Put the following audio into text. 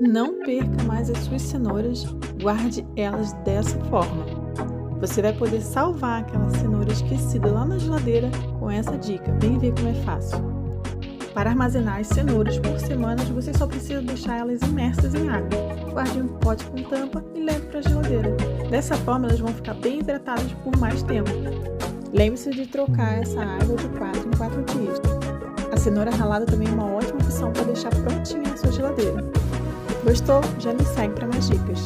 Não perca mais as suas cenouras, guarde elas dessa forma. Você vai poder salvar aquela cenoura esquecida lá na geladeira com essa dica. Vem ver como é fácil. Para armazenar as cenouras por semanas, você só precisa deixar elas imersas em água. Guarde em um pote com tampa e leve para a geladeira. Dessa forma, elas vão ficar bem hidratadas por mais tempo. Lembre-se de trocar essa água de 4 em 4 dias. A cenoura ralada também é uma ótima opção para deixar prontinha na sua geladeira. Gostou? Já me segue para mais dicas.